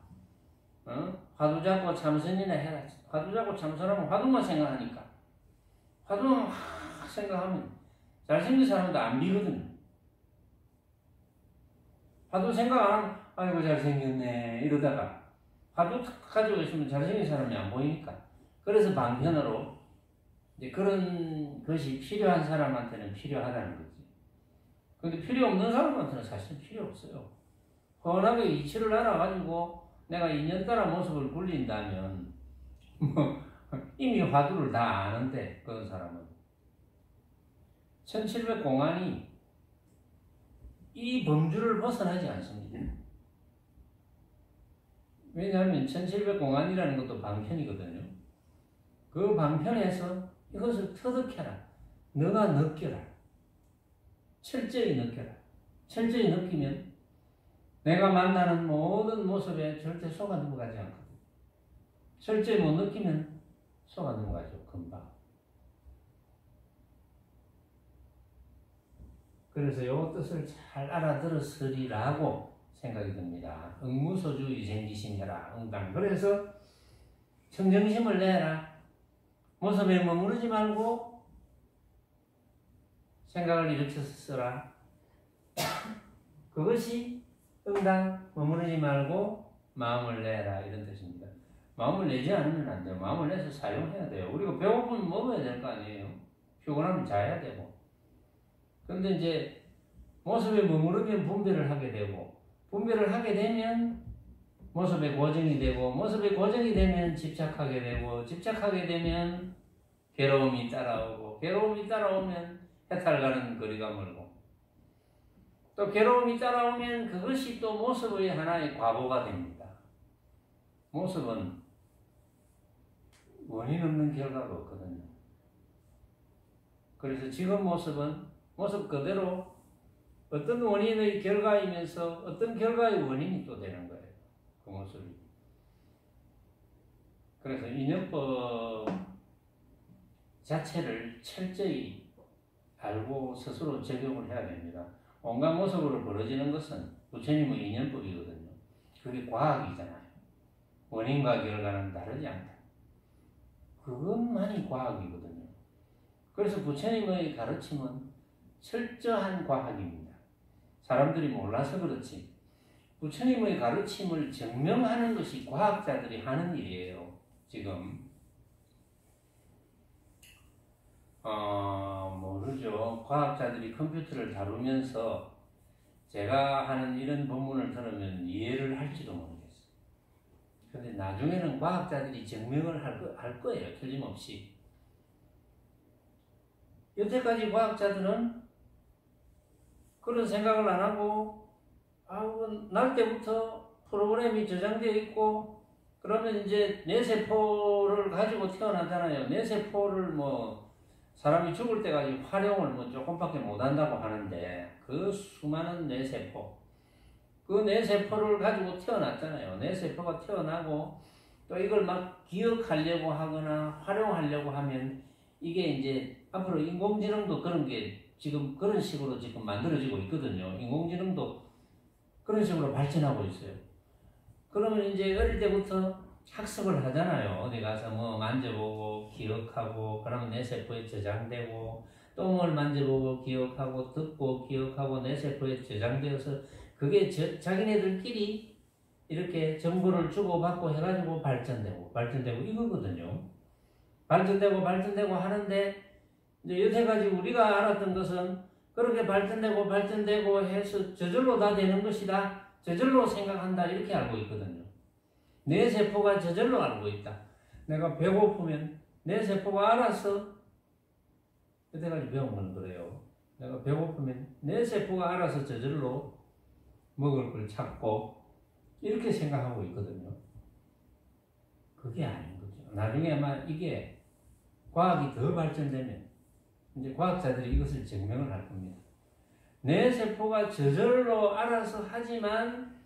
화두 잡고 참선이나 해라. 화두 잡고 참선하면 화두만 생각하니까 화두만 막 생각하면 잘생긴 사람도 안 비거든. 화두 생각 안 하면 아이고 잘생겼네 이러다가 화두 가지고 있으면 잘생긴 사람이 안 보이니까 그래서 방편으로 이제 그런 것이 필요한 사람한테는 필요하다는 거지. 근데 필요 없는 사람한테는 사실 필요 없어요. 훤하게 이치를 알아가지고 내가 2년 따라 모습을 굴린다면 뭐 이미 화두를 다 아는데 그런 사람은 1700 공안이 이 범주를 벗어나지 않습니다. 왜냐하면 1700 공안이라는 것도 방편이거든요. 그 방편에서 이것을 터득해라. 너가 느껴라. 철저히 느껴라. 철저히 느끼면 내가 만나는 모든 모습에 절대 속아 넘어가지 않거든. 철저히 못 느끼면 속아 넘어가죠. 금방. 그래서 이 뜻을 잘 알아들었으리라고 생각이 듭니다. 응무소주 유생기심해라. 응당. 그래서 청정심을 내라. 모습에 머무르지 말고 생각을 일으켜서 써라. 그것이 응당. 머무르지 말고 마음을 내라. 이런 뜻입니다. 마음을 내지 않으면 안 돼요. 마음을 내서 사용해야 돼요. 우리가 배고프면 먹어야 될 거 아니에요. 피곤하면 자야 되고. 근데 이제 모습에 머무르면 분별을 하게 되고, 분별을 하게 되면 모습에 고정이 되고, 모습에 고정이 되면 집착하게 되고, 집착하게 되면 괴로움이 따라오고, 괴로움이 따라오면 해탈과는 거리가 멀고, 또 괴로움이 따라오면 그것이 또 모습의 하나의 과보가 됩니다. 모습은 원인 없는 결과가 없거든요. 그래서 지금 모습은 모습 그대로 어떤 원인의 결과이면서 어떤 결과의 원인이 또 되는 거예요. 그 모습이. 그래서 인연법 자체를 철저히 알고 스스로 적용을 해야 됩니다. 온갖 모습으로 벌어지는 것은 부처님의 인연법이거든요. 그게 과학이잖아요. 원인과 결과는 다르지 않다. 그것만이 과학이거든요. 그래서 부처님의 가르침은 철저한 과학입니다. 사람들이 몰라서 그렇지. 부처님의 가르침을 증명하는 것이 과학자들이 하는 일이에요. 지금 모르죠. 과학자들이 컴퓨터를 다루면서 제가 하는 이런 본문을 들으면 이해를 할지도 모르겠어요. 근데 나중에는 과학자들이 증명을 할 거예요. 틀림없이. 여태까지 과학자들은 그런 생각을 안 하고, 날 때부터 프로그램이 저장되어 있고, 그러면 이제 뇌세포를 가지고 태어나잖아요. 뇌세포를 사람이 죽을 때까지 활용을 조금밖에 못 한다고 하는데, 그 수많은 뇌세포, 그 뇌세포를 가지고 태어났잖아요. 뇌세포가 태어나고, 또 이걸 막 기억하려고 하거나 활용하려고 하면, 이게 이제 앞으로 인공지능도 그런 게 지금 그런 식으로 지금 만들어지고 있거든요. 인공지능도 그런 식으로 발전하고 있어요. 그러면 이제 어릴 때부터 학습을 하잖아요. 어디 가서 만져보고 기억하고, 그러면 뇌세포에 저장되고, 똥을 만져보고 기억하고, 듣고 기억하고, 뇌세포에 저장되어서 그게 자기네들끼리 이렇게 정보를 주고받고 해가지고 발전되고 이거거든요. 발전되고 하는데, 이제 여태까지 우리가 알았던 것은 그렇게 발전되고 해서 저절로 다 되는 것이다. 저절로 생각한다. 이렇게 알고 있거든요. 뇌세포가 저절로 알고 있다. 내가 배고프면 뇌세포가 알아서, 여태까지 배운 건 그래요. 내가 배고프면 뇌세포가 알아서 저절로 먹을 걸 찾고 이렇게 생각하고 있거든요. 그게 아닌 거죠. 나중에 아마 이게 과학이 더 발전되면 이제 과학자들이 이것을 증명을 할 겁니다. 뇌세포가 저절로 알아서 하지만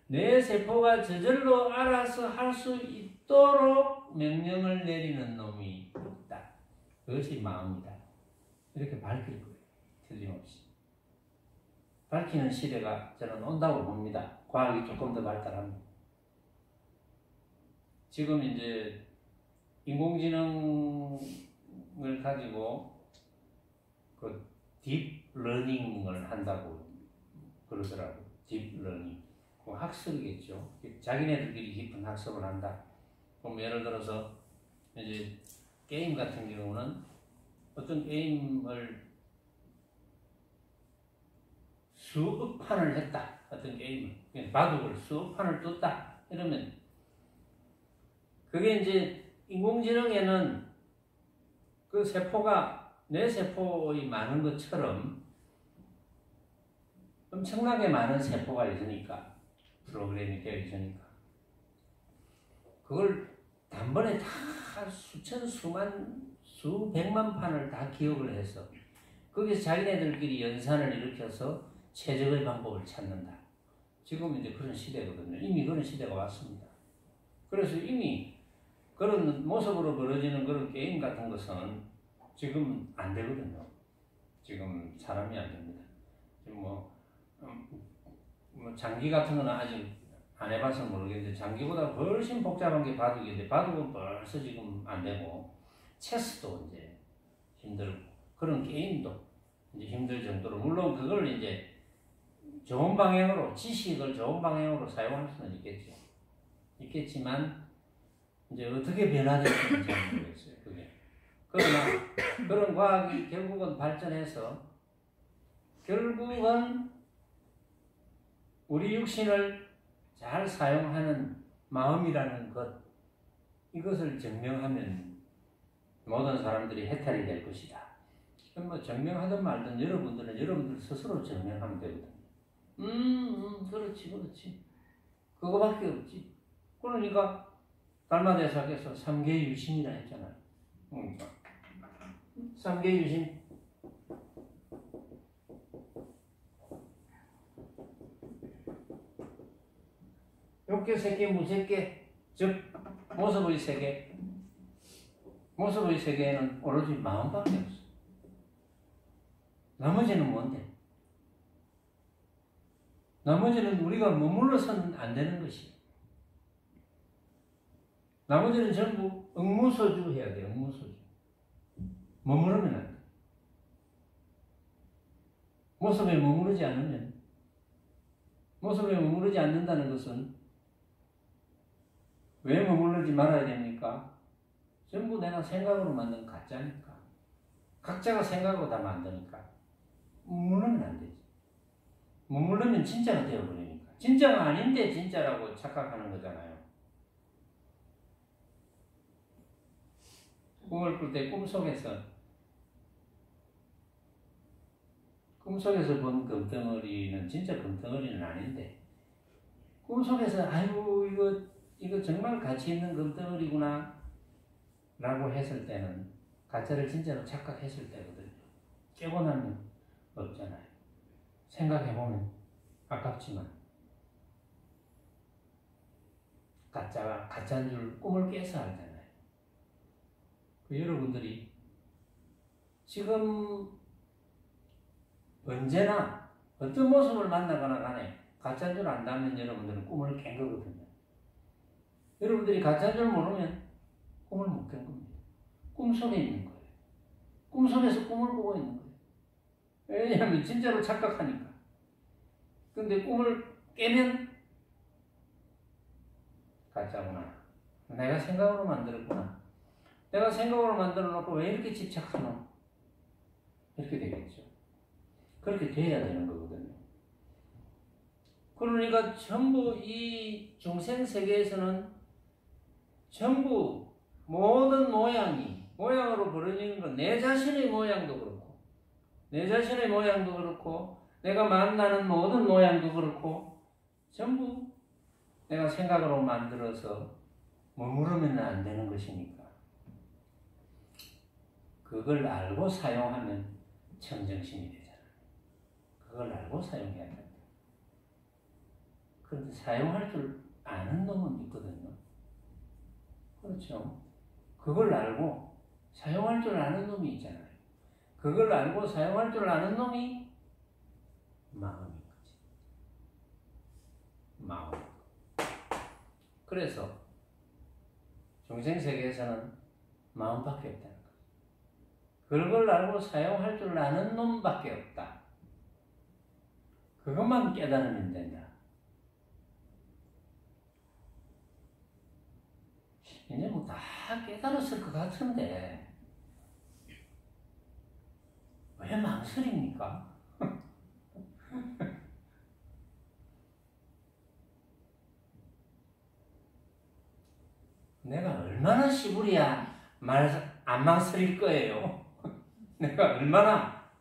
뇌세포가 저절로 알아서 할 수 있도록 명령을 내리는 놈이 있다. 그것이 마음이다. 이렇게 밝힐 거예요. 틀림없이. 밝히는 시대가 저는 온다고 봅니다. 과학이 조금 더 발달합니다. 지금 이제 인공지능을 가지고 그 딥러닝을 한다고 그러더라고요. 딥러닝. 그 학습이겠죠. 자기네들끼리 깊은 학습을 한다. 그럼 예를 들어서 이제 게임 같은 경우는 어떤 게임을 수억 판을 했다. 어떤 게임을 바둑을 수억 판을 떴다. 이러면 그게 이제 인공지능에는 그 세포가 뇌 세포의 많은 것처럼 엄청나게 많은 세포가 있으니까 프로그램이 되어 있으니까 그걸 단번에 다 수천 수만 수백만 판을 다 기억을 해서 거기서 자기네들끼리 연산을 일으켜서 최적의 방법을 찾는다. 지금 이제 그런 시대거든요. 이미 그런 시대가 왔습니다. 그래서 이미 그런 모습으로 벌어지는 그런 게임 같은 것은 지금 안 되거든요. 지금 사람이 안 됩니다. 지금 뭐 장기 같은 거는 아직 안 해봐서 모르겠는데 장기보다 훨씬 복잡한 게 바둑인데 바둑은 벌써 지금 안 되고 체스도 이제 힘들고 그런 게임도 이제 힘들 정도로 물론 그걸 이제 좋은 방향으로 지식을 좋은 방향으로 사용할 수는 있겠죠. 있겠지만 이제 어떻게 변화될지는 잘 모르겠어요. 그게 그러나 그런 과학이 결국은 발전해서 결국은 우리 육신을 잘 사용하는 마음이라는 것 이것을 증명하면 모든 사람들이 해탈이 될 것이다. 뭐 증명하든 말든 여러분들은 여러분들 스스로 증명하면 되거든요. 그렇지. 그거밖에 없지. 그러니까 달마대사께서 삼계유심이라 했잖아요. 삼계유심. 욕계, 세계, 무색계, 즉 모습의 세계. 모습의 세계에는 오로지 마음밖에 없어. 나머지는 뭔데? 나머지는 우리가 머물러서는 안 되는 것이에요. 나머지는 전부 응무소주 해야 돼. 응무소주. 머무르면 안 돼. 모습에 머무르지 않으면 모습에 머무르지 않는다는 것은 왜 머무르지 말아야 됩니까? 전부 내가 생각으로 만든 가짜니까. 각자가 생각으로 다 만드니까. 머무르면 안 되지. 머무르면 진짜가 되어버리니까. 진짜가 아닌데 진짜라고 착각하는 거잖아요. 꿈을 꿀 때 꿈속에서 본 금덩어리는 진짜 금덩어리는 아닌데 꿈속에서 아이고 이거 정말 가치 있는 금덩어리구나 라고 했을 때는 가짜를 진짜로 착각했을 때거든요. 깨고 나면 없잖아요. 생각해보면 아깝지만 가짜가 가짜인 줄 꿈을 깨서 알잖아요. 여러분들이 지금 언제나 어떤 모습을 만나거나 간에 가짜인 줄 안다면 여러분들은 꿈을 깬 거거든요. 여러분들이 가짜인 줄 모르면 꿈을 못 깬 겁니다. 꿈속에 있는 거예요. 꿈속에서 꿈을 꾸고 있는 거예요. 왜냐하면 진짜로 착각하니까. 근데 꿈을 깨면 가짜구나. 내가 생각으로 만들었구나. 내가 생각으로 만들어 놓고 왜 이렇게 집착하노? 이렇게 되겠죠. 그렇게 돼야 되는 거거든요. 그러니까 전부 이 중생 세계에서는 전부 모든 모양으로 벌어지는 건 내 자신의 모양도 그렇고 내가 만나는 모든 모양도 그렇고 전부 내가 생각으로 만들어서 머무르면 안 되는 것이니까 그걸 알고 사용하면 청정심이 되잖아요. 그걸 알고 사용해야 된다. 그런데 사용할 줄 아는 놈은 있거든요. 그렇죠. 그걸 알고 사용할 줄 아는 놈이 있잖아요. 그걸 알고 사용할 줄 아는 놈이 마음인 거지. 마음. 그래서 중생세계에서는 마음밖에 없다는 거죠. 그걸 알고 사용할 줄 아는 놈밖에 없다. 그것만 깨달으면 된다. 이제 뭐 다 깨달았을 것 같은데 왜 망설입니까? 내가 얼마나 씨부리야 말 안 망설일 거예요. 내가 얼마나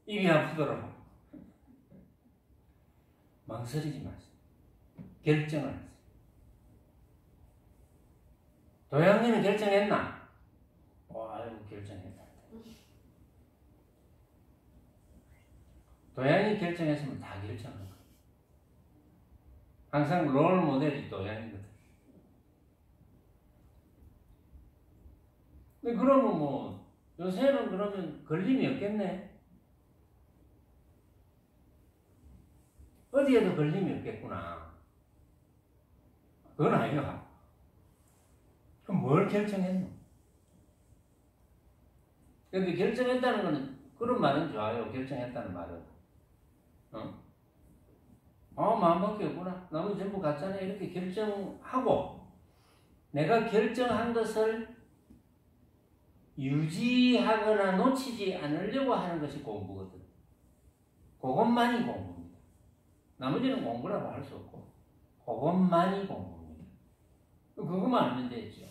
입이 아프더라고. 망설이지 마세요. 결정을 하세요. 도양님이 결정했나? 아이고 결정했다. 도양이 결정했으면 다 결정한 거야. 항상 롤 모델이 도양이거든. 근데 그러면 뭐 요새는 그러면 걸림이 없겠네. 어디에도 걸림이 없겠구나. 그건 아니야. 그럼 뭘 결정했노? 근데 결정했다는 거는 그런 말은 좋아요. 결정했다는 말은. 마음밖에 없구나. 나머지 전부 가짜네. 이렇게 결정하고 내가 결정한 것을 유지하거나 놓치지 않으려고 하는 것이 공부거든. 그것만이 공부입니다. 나머지는 공부라고 할 수 없고 그것만이 공부입니다. 그것만 알면 되죠.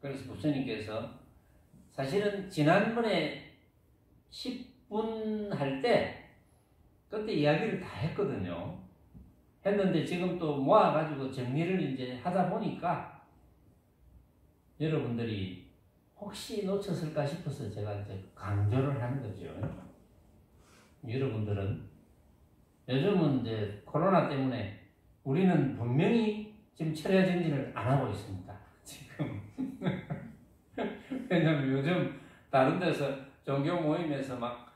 그래서 부처님께서 사실은 지난번에 10분 할 때 그때 이야기를 다 했거든요. 했는데 지금 또 모아가지고 정리를 이제 하다 보니까 여러분들이 혹시 놓쳤을까 싶어서 제가 이제 강조를 하는 거죠. 여러분들은 요즘은 이제 코로나 때문에 우리는 분명히 지금 철야 정진을 안 하고 있습니다. 지금. 왜냐면 요즘 다른 데서 종교 모임에서 막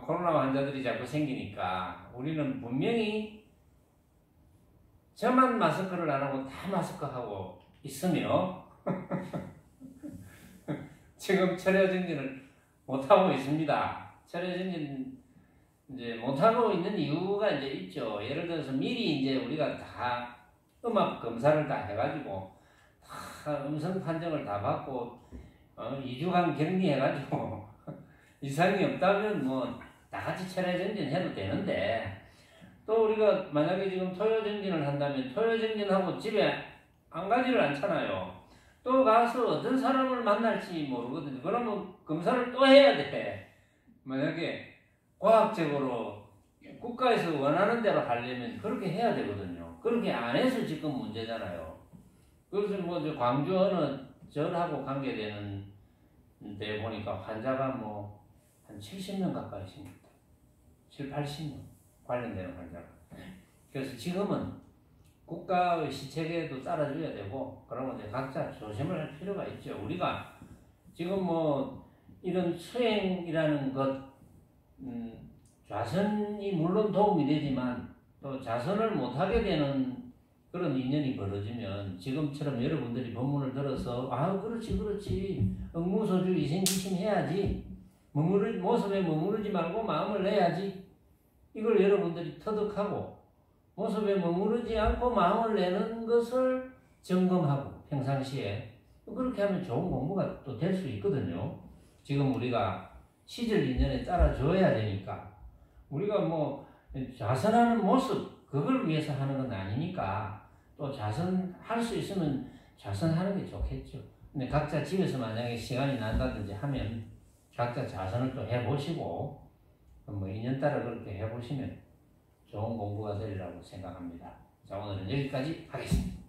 코로나 환자들이 자꾸 생기니까 우리는 분명히 저만 마스크를 안 하고 다 마스크 하고 있으며 지금 철야 정진을 못 하고 있습니다. 철야 정진 이제 못 하고 있는 이유가 이제 있죠. 예를 들어서 미리 이제 우리가 다 음압 검사를 다 해가지고 다 음성 판정을 다 받고 2주간 격리해가지고 이상이 없다면 뭐 다같이 철야 정진 해도 되는데 또 우리가 만약에 지금 토요 정진을 한다면 토요 정진하고 집에 안 가지를 않잖아요. 또 가서 어떤 사람을 만날지 모르거든요. 그러면 검사를 또 해야 돼. 만약에 과학적으로 국가에서 원하는 대로 하려면 그렇게 해야 되거든요. 그렇게 안 해서 지금 문제잖아요. 그래서 뭐 광주 어느 절하고 관계되는 데 보니까 환자가 뭐 한 70명 가까이 있습니다. 7, 80명 관련되는 환자가. 그래서 지금은 국가의 시책에도 따라줘야 되고 그러면 이제 각자 조심을 할 필요가 있죠. 우리가 지금 뭐 이런 수행이라는 것 좌선이 물론 도움이 되지만 또 좌선을 못하게 되는 그런 인연이 벌어지면 지금처럼 여러분들이 법문을 들어서 그렇지 응무소주 이생기심 해야지 모습에 머무르지 말고 마음을 내야지 이걸 여러분들이 터득하고 모습에 머무르지 않고 마음을 내는 것을 점검하고 평상시에 그렇게 하면 좋은 공부가 또 될 수 있거든요. 지금 우리가 시절 인연에 따라줘야 되니까 우리가 뭐 좌선하는 모습 그걸 위해서 하는 건 아니니까 또 좌선할 수 있으면 좌선하는 게 좋겠죠. 근데 각자 집에서 만약에 시간이 난다든지 하면 각자 좌선을 또 해보시고 뭐 인연 따라 그렇게 해보시면 좋은 공부가 되리라고 생각합니다. 자, 오늘은 여기까지 하겠습니다.